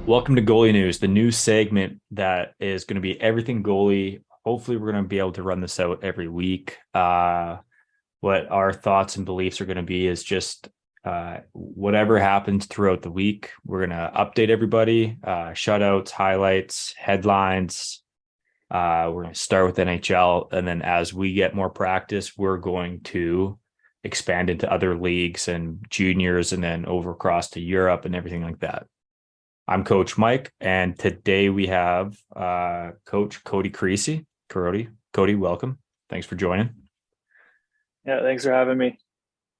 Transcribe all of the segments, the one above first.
Welcome to Goalie News, the new segment that is going to be everything goalie. Hopefully, we're going to be able to run this out every week. What our thoughts and beliefs are going to be is just whatever happens throughout the week. We're going to update everybody, shutouts, highlights, headlines. We're going to start with NHL. And then as we get more practice, we're going to expand into other leagues and juniors and then over across to Europe and everything like that. I'm Coach Mike, and today we have Coach Cody Creasy. Cody, welcome. Thanks for joining. Yeah, thanks for having me.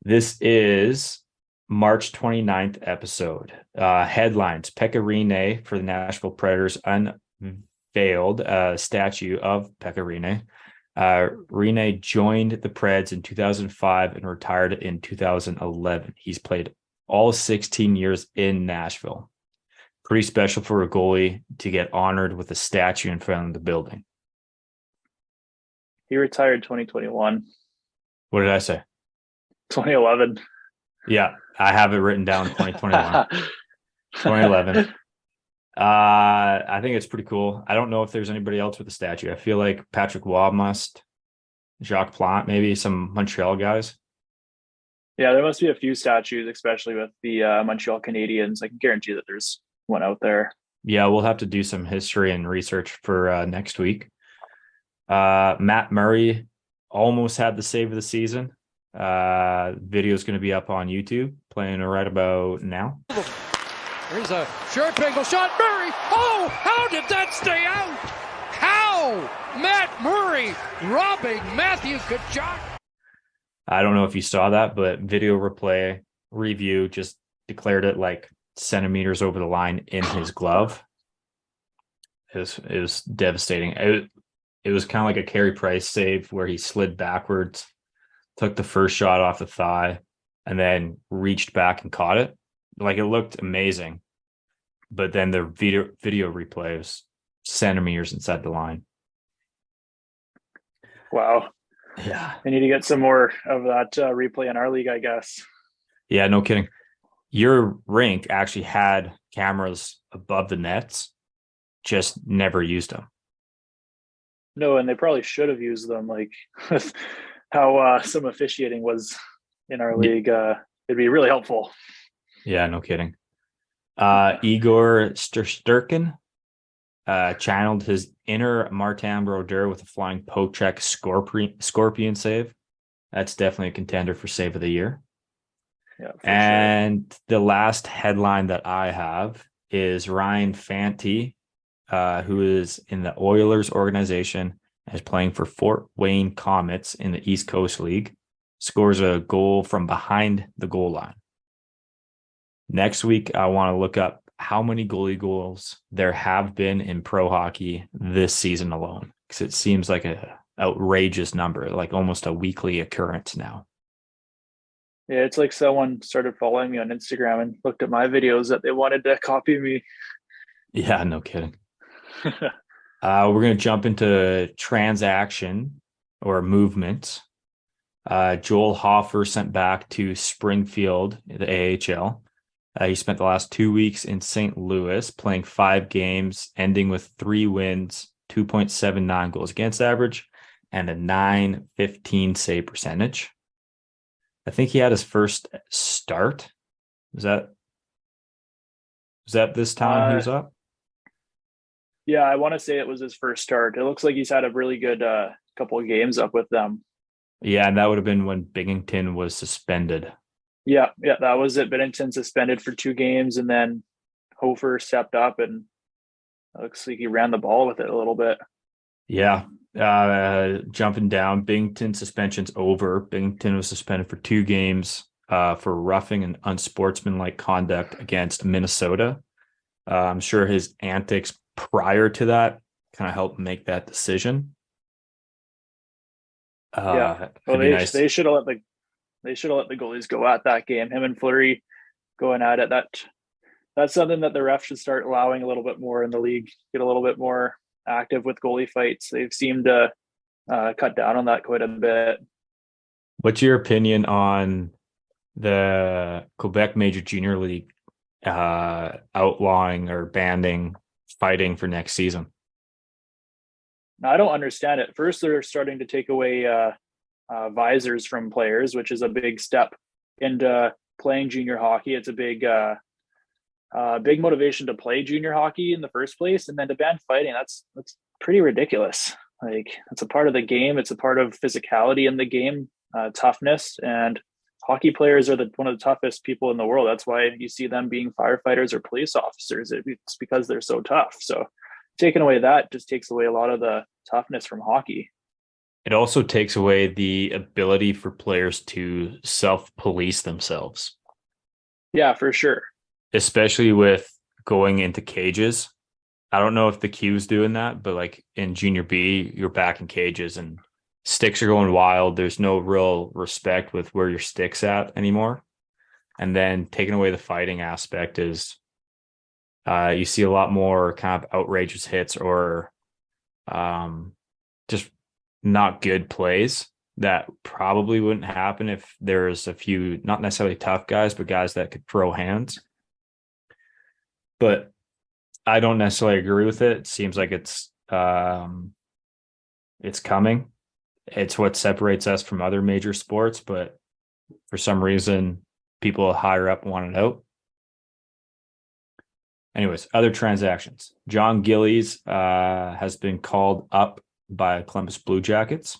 This is March 29th episode. Headlines: Pekka Rinne for the Nashville Predators unveiled a statue of Pekka Rinne. Rinne joined the Preds in 2005 and retired in 2011. He's played all 16 years in Nashville. Pretty special for a goalie to get honored with a statue in front of the building. He retired 2021. What did I say? 2011. Yeah, I have it written down 2021. 2011. I think it's pretty cool. I don't know if there's anybody else with a statue. I feel like Patrick Waugh must, Jacques Plante, maybe some Montreal guys. Yeah, there must be a few statues, especially with the Montreal Canadiens. I can guarantee that there's one out there. Yeah, we'll have to do some history and research for next week. Matt Murray almost had the save of the season. Video is going to be up on YouTube, playing right about now. Here's a sharp angle shot. Murray. Oh, how did that stay out? How? Matt Murray robbing Matthew Tkachuk. I don't know if you saw that, but video replay review just declared it like centimeters over the line in his glove. It was devastating. It was kind of like a Carey Price save where he slid backwards, took the first shot off the thigh, and then reached back and caught it. Like, it looked amazing. But then the video replay was centimeters inside the line. Wow. Yeah. I need to get some more of that replay in our league, I guess. Yeah, no kidding. Your rink actually had cameras above the nets, just never used them. No, and they probably should have used them. Like how some officiating was in our league. It'd be really helpful. Yeah, no kidding. Igor Shesterkin channeled his inner Martin Brodeur with a flying poke check scorpion save. That's definitely a contender for save of the year. Yeah, and sure. The last headline that I have is Ryan Fanti, who is in the Oilers organization and is playing for Fort Wayne Comets in the East Coast League, scores a goal from behind the goal line. Next week, I want to look up how many goalie goals there have been in pro hockey this season alone, because it seems like an outrageous number, like almost a weekly occurrence now. Yeah, it's like someone started following me on Instagram and looked at my videos that they wanted to copy me. Yeah, no kidding. We're going to jump into transaction or movement. Joel Hofer sent back to Springfield, the AHL. He spent the last 2 weeks in St. Louis playing 5 games, ending with 3 wins, 2.79 goals against average, and a .915 save percentage. I think he had his first start. Was that this time he was up? Yeah, I want to say it was his first start. It looks like he's had a really good couple of games up with them. Yeah, and that would have been when Binnington was suspended. Yeah, that was it. Binnington suspended for 2 games, and then Hofer stepped up, and it looks like he ran the ball with it a little bit. Yeah. Jumping down, Binnington suspension's over. Binnington was suspended for 2 games for roughing and unsportsmanlike conduct against Minnesota. I'm sure his antics prior to that kind of helped make that decision. Yeah, well, they should have let the goalies go at that game. Him and Fleury going at it. That's something that the refs should start allowing a little bit more in the league. Get a little bit more active with goalie fights. They've seemed to cut down on that quite a bit. What's your opinion on the Quebec Major Junior League outlawing or banning fighting for next season. Now, I don't understand it. First, they're starting to take away visors from players, which is a big step into playing junior hockey. It's a big motivation to play junior hockey in the first place, and then to ban fighting. That's pretty ridiculous. Like, it's a part of the game. It's a part of physicality in the game, toughness, and hockey players are one of the toughest people in the world. That's why you see them being firefighters or police officers. It's because they're so tough. So taking away that just takes away a lot of the toughness from hockey. It also takes away the ability for players to self-police themselves. Yeah, for sure. Especially with going into cages. I don't know if the Q's doing that, but like in junior B, you're back in cages and sticks are going wild. There's no real respect with where your stick's at anymore. And then taking away the fighting aspect is you see a lot more kind of outrageous hits or just not good plays that probably wouldn't happen if there's a few, not necessarily tough guys, but guys that could throw hands. But I don't necessarily agree with it. It seems like it's coming. It's what separates us from other major sports, but for some reason, people higher up want it out. Anyways, other transactions. John Gillies has been called up by Columbus Blue Jackets.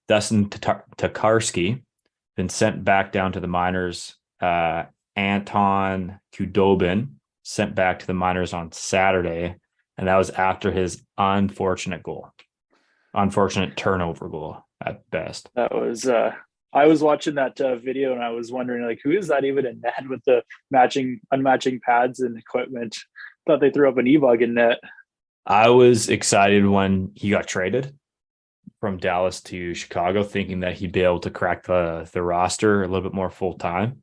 Dustin Tokarski been sent back down to the minors. Anton Kudobin sent back to the minors on Saturday, and that was after his unfortunate turnover goal at best. That was I was watching that video and I was wondering, like, who is that even in net with the unmatching pads and equipment? Thought they threw up an e-bug in net. I was excited when he got traded from Dallas to Chicago, thinking that he'd be able to crack the roster a little bit more full time.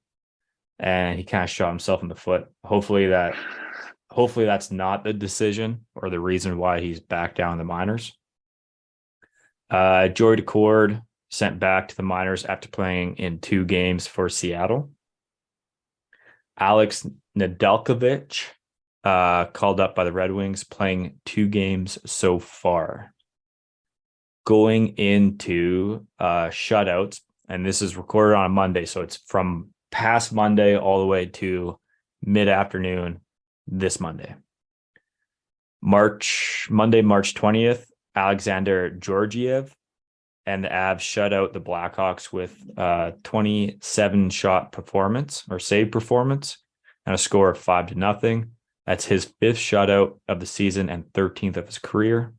And he kind of shot himself in the foot. Hopefully that's not the decision or the reason why he's back down in the minors. Joey Decord sent back to the minors after playing in 2 games for Seattle. Alex Nedeljkovic called up by the Red Wings, playing 2 games so far. Going into shutouts, and this is recorded on a Monday, so it's from past Monday all the way to mid-afternoon this Monday. Monday, March 20th, Alexander Georgiev and the Avs shut out the Blackhawks with 27 shot performance or save performance and a score of 5-0. That's his 5th shutout of the season and 13th of his career.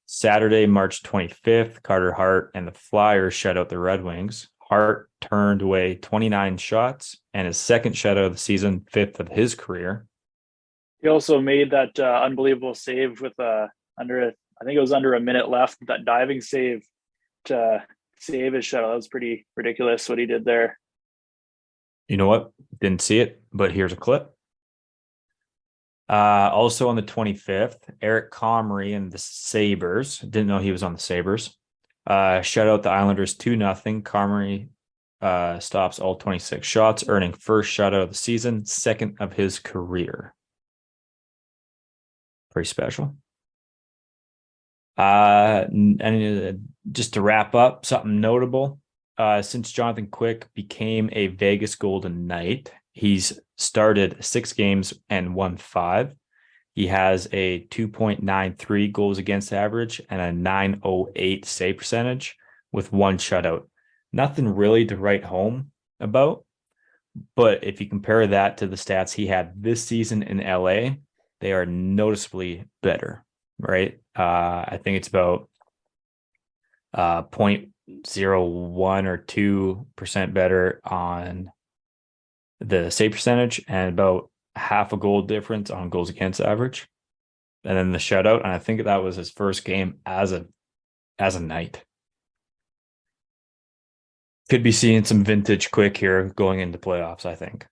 Saturday, March 25th, Carter Hart and the Flyers shut out the Red Wings. Hart turned away 29 shots and his 2nd shutout of the season, 5th of his career. He also made that unbelievable save with I think it was under a minute left, that diving save to save his shutout. That was pretty ridiculous what he did there. You know what? Didn't see it, but here's a clip. Also on the 25th, Eric Comrie and the Sabres, didn't know he was on the Sabres, shut out the Islanders 2-0. Comrie stops all 26 shots, earning 1st shutout of the season, 2nd of his career. Pretty special. And just to wrap up, something notable. Since Jonathan Quick became a Vegas Golden Knight, he's started 6 games and won 5. He has a 2.93 goals against average and a 908 save percentage with 1 shutout. Nothing really to write home about, but if you compare that to the stats he had this season in LA, they are noticeably better, right? I think it's about 0.01 or 2% better on the save percentage and about half a goal difference on goals against average. And then the shutout, and I think that was his first game as a Knight. Could be seeing some vintage Quick here going into playoffs, I think.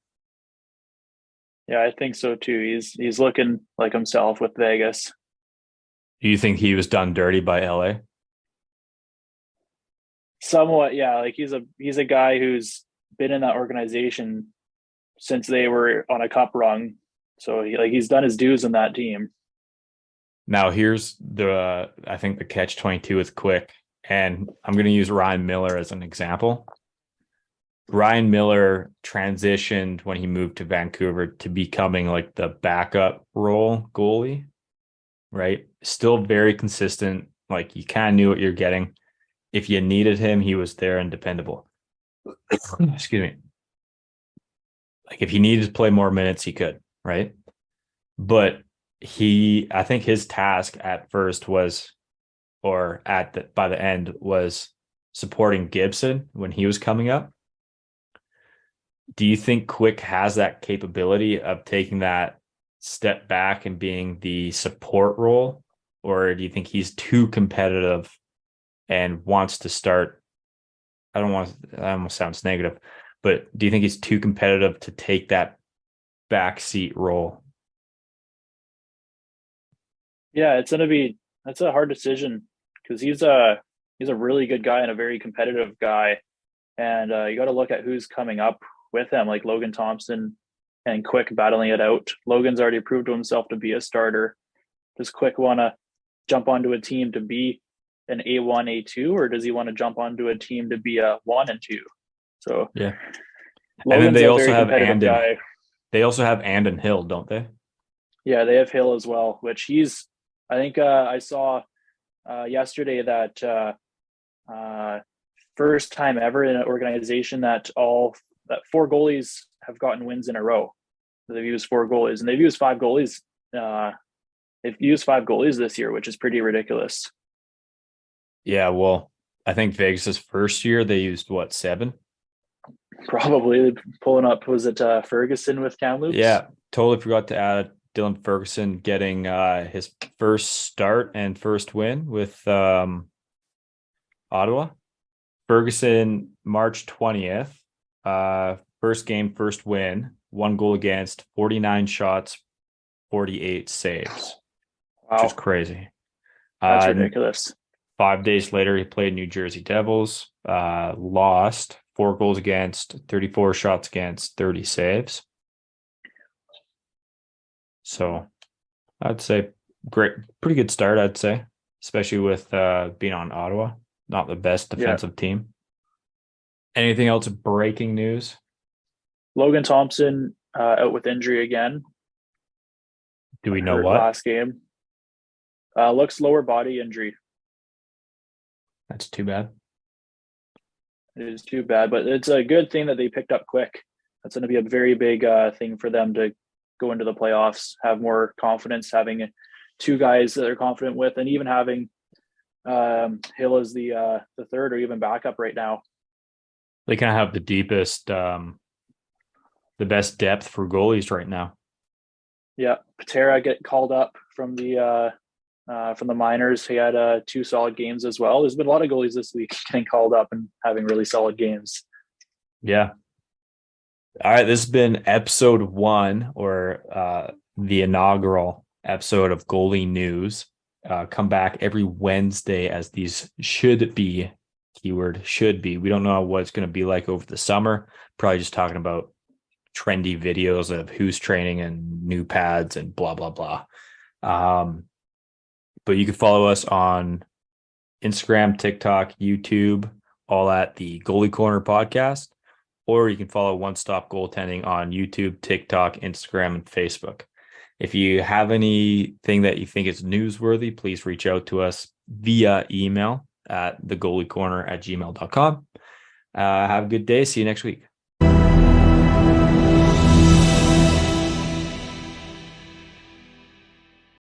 Yeah, I think so too. He's looking like himself with Vegas. Do you think he was done dirty by LA? Somewhat, yeah. Like he's a guy who's been in that organization since they were on a cup run. So he's done his dues in that team. Now here's I think the catch-22 with Quick, and I'm going to use Ryan Miller as an example. Ryan Miller transitioned when he moved to Vancouver to becoming like the backup role goalie, right? Still very consistent. Like you kind of knew what you're getting. If you needed him, he was there and dependable. Excuse me. Like if he needed to play more minutes, he could, right? But I think his task at first was, or by the end was supporting Gibson when he was coming up. Do you think Quick has that capability of taking that step back and being the support role? Or do you think he's too competitive and wants to start? That almost sounds negative, but do you think he's too competitive to take that backseat role? Yeah, that's a hard decision because he's a really good guy and a very competitive guy. And you got to look at who's coming up with him, like Logan Thompson and Quick battling it out. Logan's already proved to himself to be a starter. Does Quick want to jump onto a team to be an A1, A2, or does he want to jump onto a team to be a 1 and 2? So yeah. Logan's and then they also have Andon. They also have Andon Hill, don't they? Yeah, they have Hill as well, which I think I saw yesterday that first time ever in an organization that 4 goalies have gotten wins in a row. They've used 4 goalies, and they've used 5 goalies. They've used 5 goalies this year, which is pretty ridiculous. Yeah, well, I think Vegas' first year they used 7? Probably pulling up. Was it Ferguson with Kamloops? Yeah, totally forgot to add Dylan Ferguson getting his first start and first win with Ottawa. Ferguson, March 20th, first game, first win, 1 goal against, 49 shots, 48 saves. Wow. Which is crazy. That's ridiculous. 5 days later, he played New Jersey Devils, lost, 4 goals against, 34 shots against, 30 saves. So I'd say pretty good start, I'd say, especially with being on Ottawa, not the best defensive team. Anything else breaking news? Logan Thompson out with injury again. Do we know what? Last game. Looks lower body injury. That's too bad. It is too bad, but it's a good thing that they picked up Quick. That's going to be a very big thing for them to go into the playoffs, have more confidence, having 2 guys that they're confident with, and even having Hill as the third or even backup right now. They kind of have the deepest, the best depth for goalies right now. Yeah, Patera get called up from the minors. He had 2 solid games as well. There's been a lot of goalies this week getting called up and having really solid games. Yeah. All right, this has been episode 1, or the inaugural episode of Goalie News. Come back every Wednesday, as these should be, keyword should be. We don't know what it's going to be like over the summer. Probably just talking about trendy videos of who's training and new pads and blah, blah, blah. But you can follow us on Instagram, TikTok, YouTube, all at the Goalie Corner Podcast. Or you can follow One Stop Goaltending on YouTube, TikTok, Instagram, and Facebook. If you have anything that you think is newsworthy, please reach out to us via email at thegoaliecorner@gmail.com. Have a good day. See you next week.